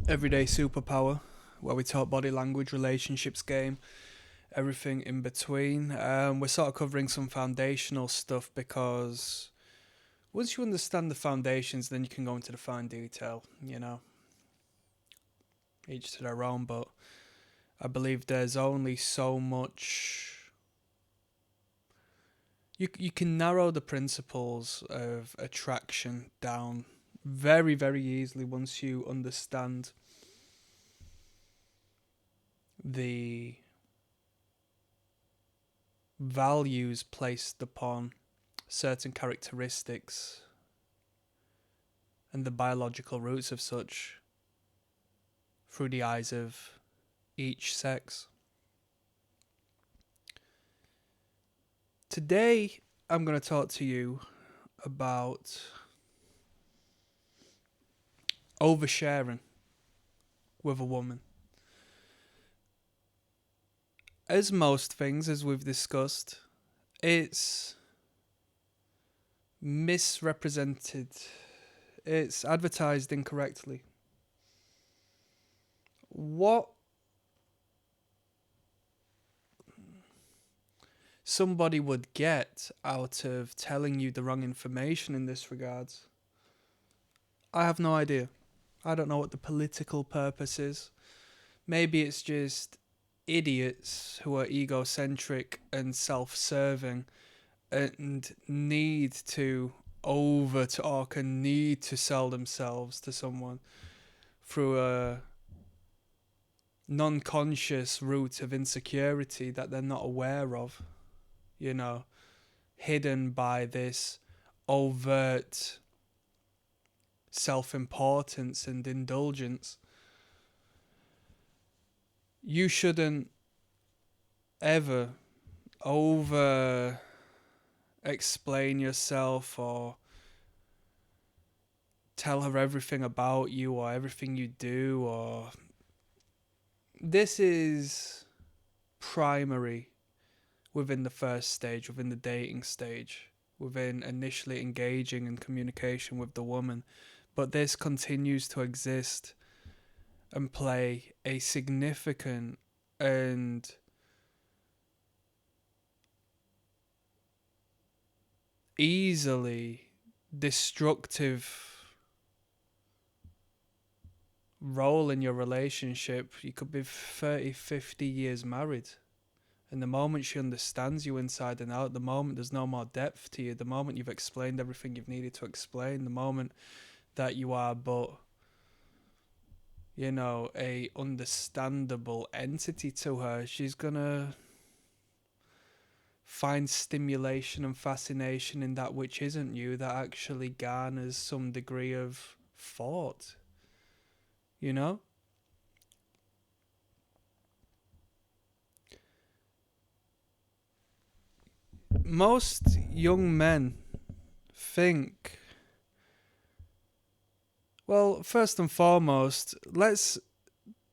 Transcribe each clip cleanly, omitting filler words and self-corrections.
everyday superpower, where we talk body language, relationships, game, everything in between. We're sort of covering some foundational stuff because once you understand the foundations, then you can go into the fine detail, each to their own. But I believe there's only so much. You can narrow the principles of attraction down very, very easily once you understand the values placed upon certain characteristics and the biological roots of such through the eyes of each sex. Today, I'm going to talk to you about oversharing with a woman. As most things, as we've discussed, it's misrepresented. It's advertised incorrectly. What somebody would get out of telling you the wrong information in this regards, I have no idea. I don't know what the political purpose is. Maybe it's just idiots who are egocentric and self-serving and need to over-talk and need to sell themselves to someone through a non-conscious route of insecurity that they're not aware of, hidden by this overt self-importance and indulgence. You shouldn't ever over explain yourself or tell her everything about you or everything you do. Or this is primary within the first stage, within the dating stage, within initially engaging in communication with the woman. But this continues to exist and play a significant and easily destructive role in your relationship. You could be 30, 50 years married, and the moment she understands you inside and out, the moment there's no more depth to you, the moment you've explained everything you've needed to explain, the moment that you are but a understandable entity to her, she's gonna find stimulation and fascination in that which isn't you, that actually garners some degree of thought, Most young men think, well, first and foremost, let's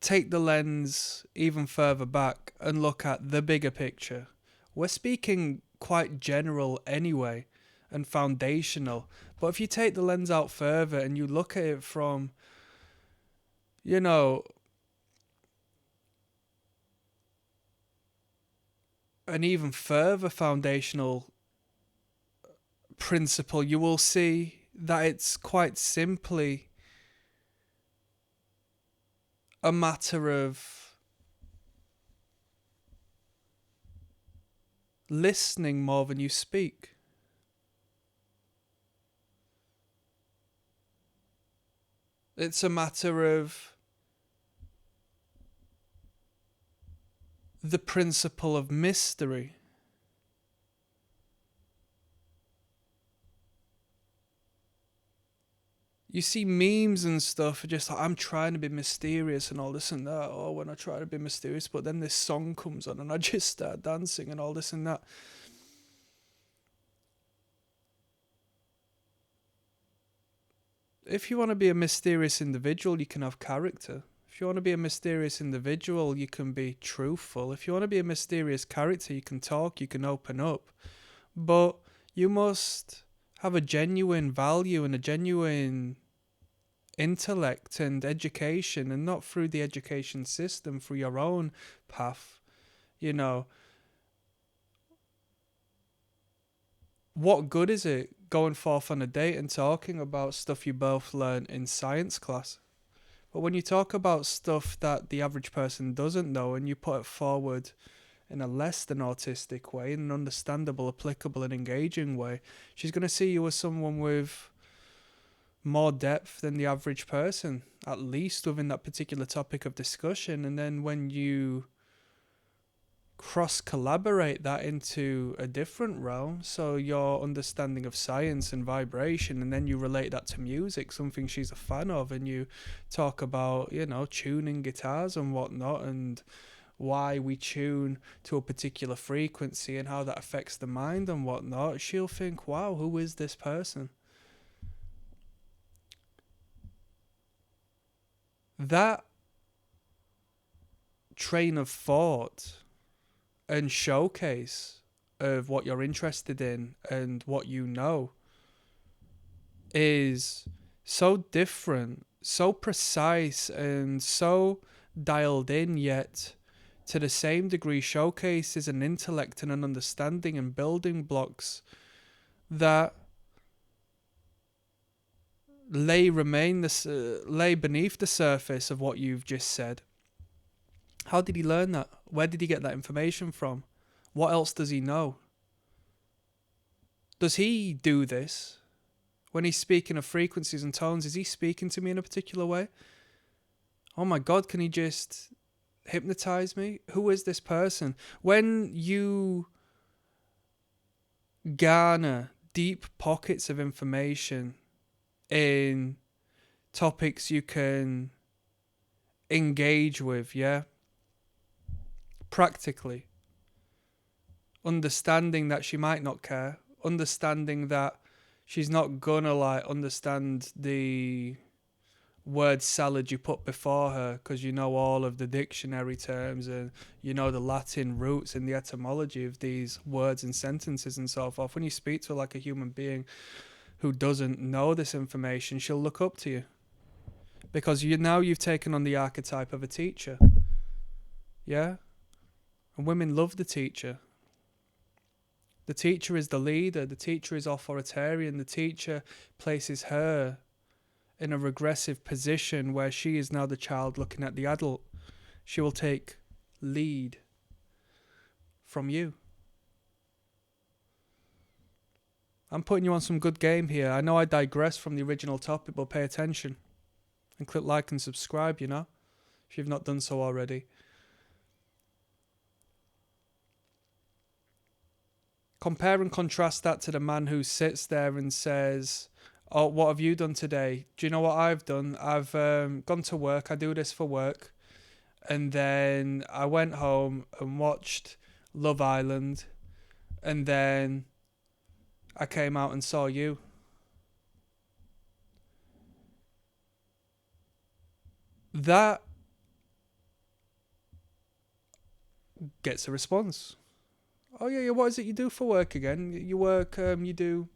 take the lens even further back and look at the bigger picture. We're speaking quite general anyway and foundational, but if you take the lens out further and you look at it from, an even further foundational principle, you will see that it's quite simply a matter of listening more than you speak. It's a matter of the principle of mystery. You see memes and stuff, just like, I'm trying to be mysterious and all this and that. Oh, when I try to be mysterious, but then this song comes on and I just start dancing and all this and that. If you want to be a mysterious individual, you can have character. If you want to be a mysterious individual, you can be truthful. If you want to be a mysterious character, you can talk, you can open up. But you must have a genuine value and a genuine intellect and education, and not through the education system, through your own path. You know, what good is it going forth on a date and talking about stuff you both learned in science class? But when you talk about stuff that the average person doesn't know and you put it forward in a less than autistic way, in an understandable, applicable, and engaging way, she's going to see you as someone with more depth than the average person, at least within that particular topic of discussion. And then when you cross collaborate that into a different realm, so your understanding of science and vibration, and then you relate that to music, something she's a fan of, and you talk about, you know, tuning guitars and whatnot, and why we tune to a particular frequency and how that affects the mind and whatnot, she'll think, wow, who is this person? That train of thought and showcase of what you're interested in and what you know is so different, so precise, and so dialed in, yet to the same degree showcases an intellect and an understanding and building blocks that lay beneath the surface of what you've just said. How did he learn that? Where did he get that information from? What else does he know? Does he do this? When he's speaking of frequencies and tones, is he speaking to me in a particular way? Oh my God, can he just hypnotize me? Who is this person? When you garner deep pockets of information in topics you can engage with, yeah, practically, understanding that she might not care, understanding that she's not gonna like understand the word salad you put before her because you know all of the dictionary terms and you know the Latin roots and the etymology of these words and sentences and so forth. When you speak to her like a human being who doesn't know this information, she'll look up to you because you've taken on the archetype of a teacher. Yeah? And women love the teacher. The teacher is the leader. The teacher is authoritarian. The teacher places her in a regressive position where she is now the child looking at the adult. She will take lead from you. I'm putting you on some good game here. I know I digress from the original topic, but pay attention and click like and subscribe, you know, if you've not done so already. Compare and contrast that to the man who sits there and says, oh, what have you done today? Do you know what I've done? I've gone to work. I do this for work. And then I went home and watched Love Island. And then I came out and saw you. That gets a response. Oh yeah, what is it you do for work again? You work, you do,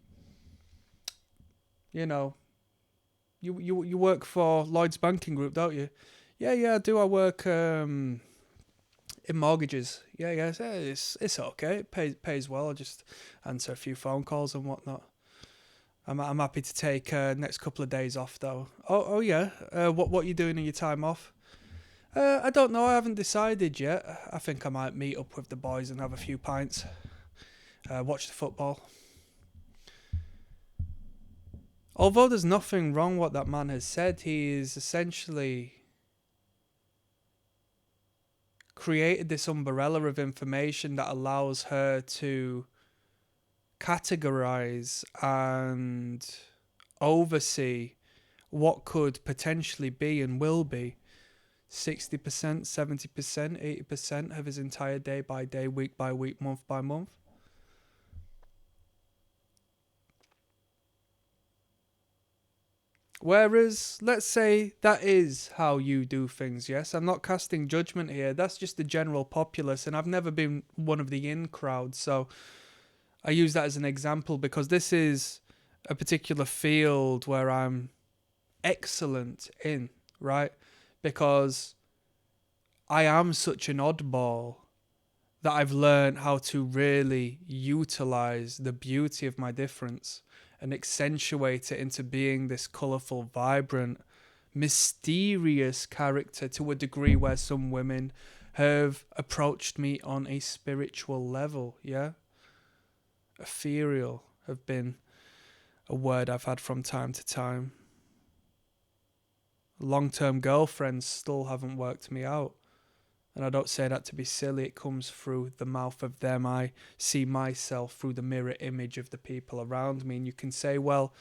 you know, you work for Lloyd's Banking Group, don't you? Yeah, I do. I work in mortgages. Yeah, it's okay. It pays well. I just answer a few phone calls and whatnot. I'm happy to take next couple of days off though. Oh yeah. What you doing in your time off? I don't know. I haven't decided yet. I think I might meet up with the boys and have a few pints. Watch the football. Although there's nothing wrong what that man has said, he is essentially created this umbrella of information that allows her to categorize and oversee what could potentially be and will be 60%, 70%, 80% of his entire day by day, week by week, month by month. Whereas, let's say that is how you do things, yes? I'm not casting judgment here. That's just the general populace, and I've never been one of the in crowd, so I use that as an example because this is a particular field where I'm excellent in, right? Because I am such an oddball that I've learned how to really utilize the beauty of my difference and accentuate it into being this colorful, vibrant, mysterious character to a degree where some women have approached me on a spiritual level, yeah? Ethereal have been a word I've had from time to time. Long-term girlfriends still haven't worked me out. And I don't say that to be silly, it comes through the mouth of them. I see myself through the mirror image of the people around me. And you can say, well,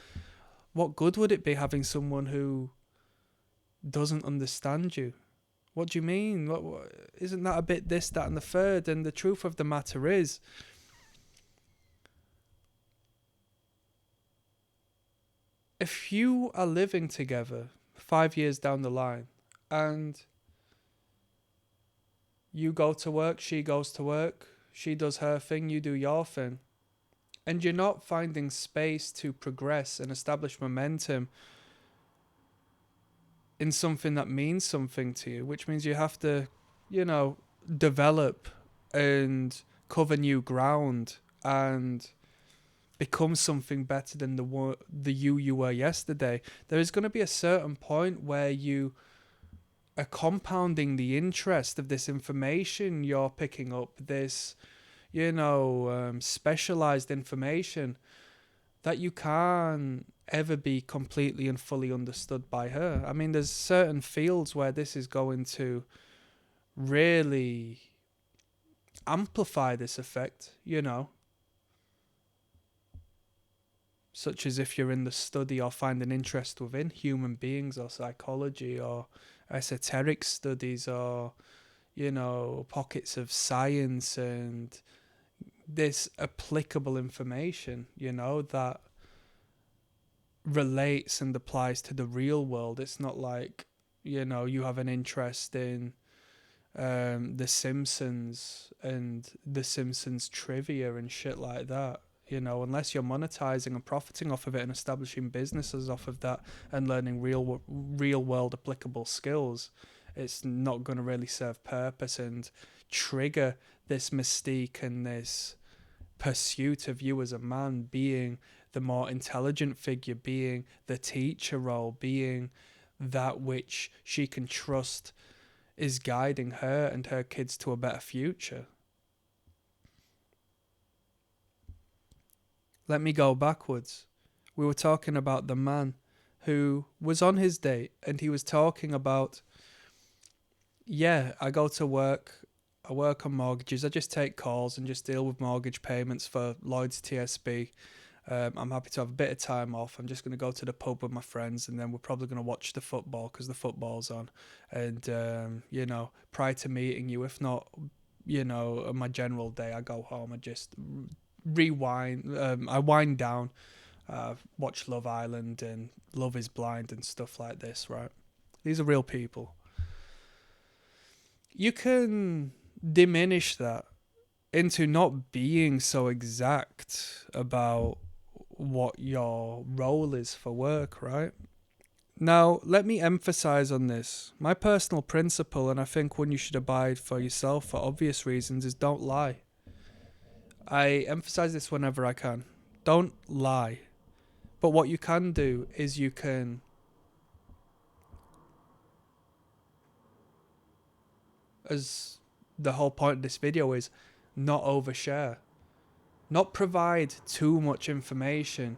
what good would it be having someone who doesn't understand you? What do you mean? Isn't that a bit this, that, and the third? And the truth of the matter is, if you are living together 5 years down the line and you go to work, she goes to work, she does her thing, you do your thing, and you're not finding space to progress and establish momentum in something that means something to you, which means you have to, develop and cover new ground and become something better than the you were yesterday. There is going to be a certain point where you are compounding the interest of this information you're picking up, this, specialized information that you can't ever be completely and fully understood by her. I mean, there's certain fields where this is going to really amplify this effect, such as if you're in the study or find an interest within human beings or psychology or esoteric studies or, pockets of science and this applicable information, that relates and applies to the real world. It's not like, you have an interest in The Simpsons and The Simpsons trivia and shit like that. Unless you're monetizing and profiting off of it and establishing businesses off of that and learning real world applicable skills, it's not going to really serve purpose and trigger this mystique and this pursuit of you as a man being the more intelligent figure, being the teacher role, being that which she can trust is guiding her and her kids to a better future. Let me go backwards. We were talking about the man who was on his date and he was talking about, I go to work, I work on mortgages, I just take calls and just deal with mortgage payments for Lloyd's TSB. I'm happy to have a bit of time off. I'm just going to go to the pub with my friends and then we're probably going to watch the football because the football's on. And, prior to meeting you, if not, on my general day, I go home and just rewind. I wind down, watch Love Island and Love is Blind and stuff like this, right? These are real people. You can diminish that into not being so exact about what your role is for work, right? Now, let me emphasize on this. My personal principle, and I think one you should abide for yourself for obvious reasons, is don't lie. I emphasize this whenever I can. Don't lie. But what you can do is you can as the whole point of this video is, not overshare. Not provide too much information.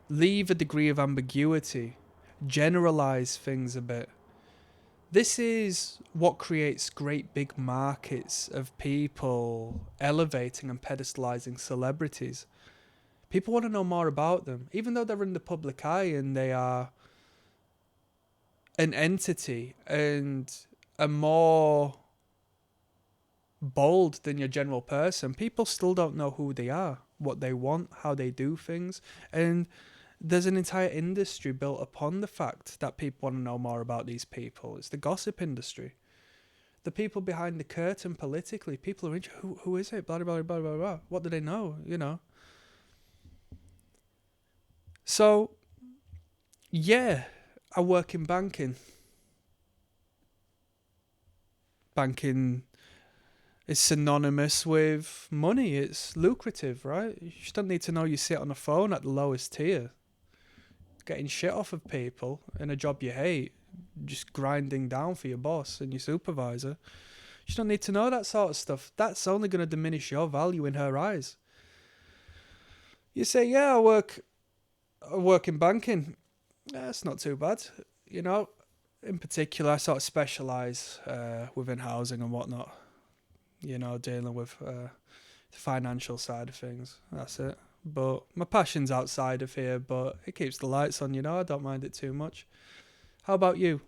Leave a degree of ambiguity. Generalize things a bit. This is what creates great big markets of people elevating and pedestalizing celebrities. People want to know more about them, even though they're in the public eye and they are an entity and a more bold than your general person. People still don't know who they are, what they want, how they do things, and there's an entire industry built upon the fact that people want to know more about these people. It's the gossip industry. The people behind the curtain politically, people are interested, who is it? Blah, blah, blah, blah, blah. What do they know? So, yeah, I work in banking. Banking is synonymous with money. It's lucrative, right? You just don't need to know you sit on a phone at the lowest tier, getting shit off of people in a job you hate, just grinding down for your boss and your supervisor. You just don't need to know that sort of stuff. That's only going to diminish your value in her eyes. You say, yeah, I work in banking. That's not too bad. You know, in particular, I sort of specialise within housing and whatnot. You know, dealing with the financial side of things. That's it. But my passion's outside of here, but it keeps the lights on, you know, I don't mind it too much. How about you?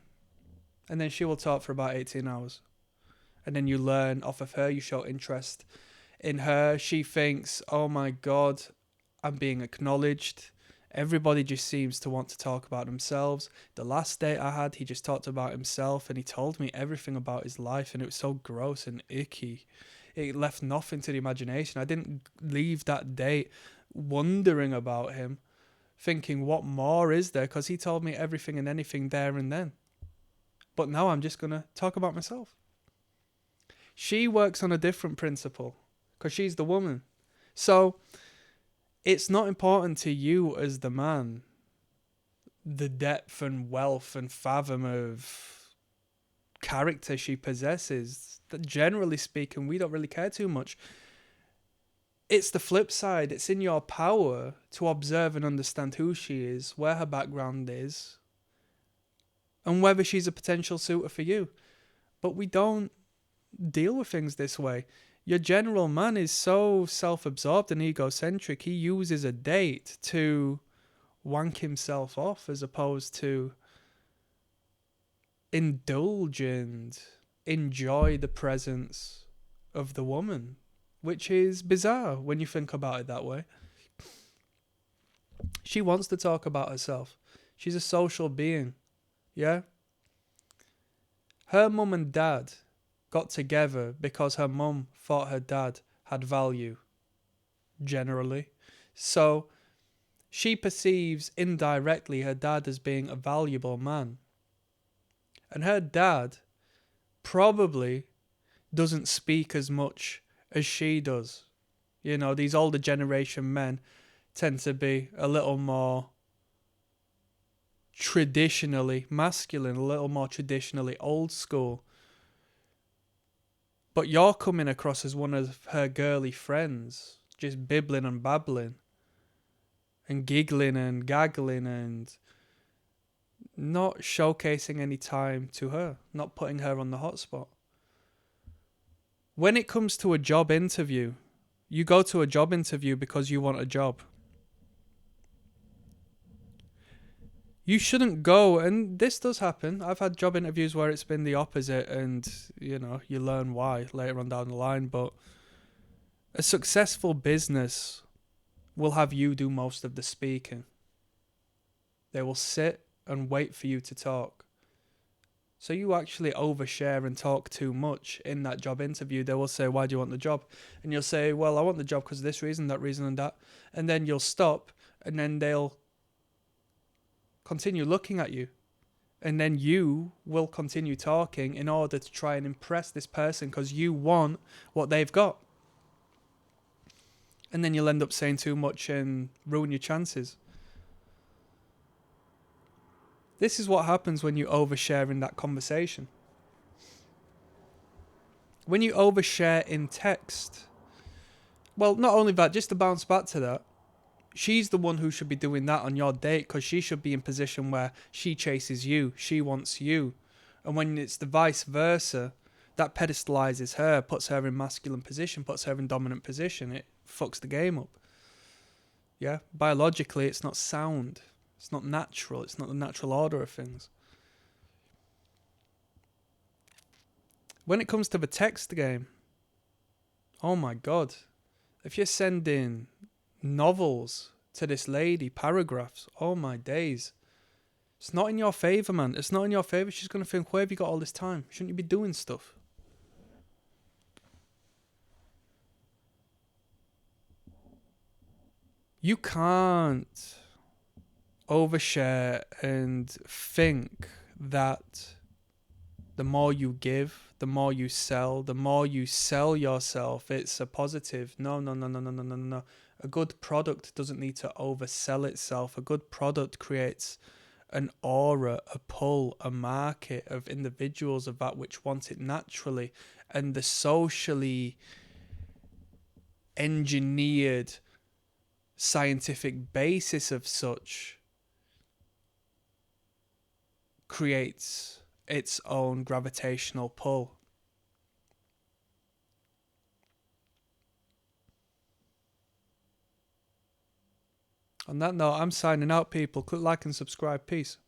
And then she will talk for about 18 hours. And then you learn off of her, you show interest in her. She thinks, oh my God, I'm being acknowledged. Everybody just seems to want to talk about themselves. The last date I had, he just talked about himself and he told me everything about his life, and it was so gross and icky. It left nothing to the imagination. I didn't leave that date wondering about him, thinking what more is there, because he told me everything and anything there and then. But now I'm just going to talk about myself. She works on a different principle because she's the woman. So it's not important to you as the man, the depth and wealth and fathom of character she possesses. That generally speaking, we don't really care too much. It's the flip side. It's in your power to observe and understand who she is, where her background is, and whether she's a potential suitor for you. But we don't deal with things this way. Your general man is so self-absorbed and egocentric, he uses a date to wank himself off as opposed to indulge and enjoy the presence of the woman, which is bizarre when you think about it that way. She wants to talk about herself. She's a social being, yeah? Her mum and dad got together because her mum thought her dad had value, generally. So she perceives indirectly her dad as being a valuable man. And her dad probably doesn't speak as much as she does. You know, these older generation men tend to be a little more traditionally masculine, a little more traditionally old school. But you're coming across as one of her girly friends, just bibbling and babbling and giggling and gaggling and not showcasing any time to her, not putting her on the hotspot. When it comes to a job interview, you go to a job interview because you want a job. You shouldn't go, and this does happen. I've had job interviews where it's been the opposite, and you know, you learn why later on down the line. But a successful business will have you do most of the speaking. They will sit and wait for you to talk. So you actually overshare and talk too much in that job interview. They will say, why do you want the job? And you'll say, well, I want the job because of this reason, that reason and that. And then you'll stop, and then they'll continue looking at you. And then you will continue talking in order to try and impress this person because you want what they've got. And then you'll end up saying too much and ruin your chances. This is what happens when you overshare in that conversation. When you overshare in text, well, not only that, just to bounce back to that, she's the one who should be doing that on your date because she should be in position where she chases you, she wants you. And when it's the vice versa, that pedestalizes her, puts her in masculine position, puts her in dominant position. It fucks the game up. Yeah, biologically it's not sound. It's not natural. It's not the natural order of things. When it comes to the text game, oh my God. If you're sending novels to this lady, paragraphs, oh my days. It's not in your favour, man. It's not in your favour. She's going to think, where have you got all this time? Shouldn't you be doing stuff? You can't overshare and think that the more you give, the more you sell, the more you sell yourself, it's a positive. No, no, no, no, no, no, no, no. A good product doesn't need to oversell itself. A good product creates an aura, a pull, a market of individuals of that which want it naturally. And the socially engineered scientific basis of such creates its own gravitational pull. On that note, I'm signing out, people. Click like and subscribe. Peace.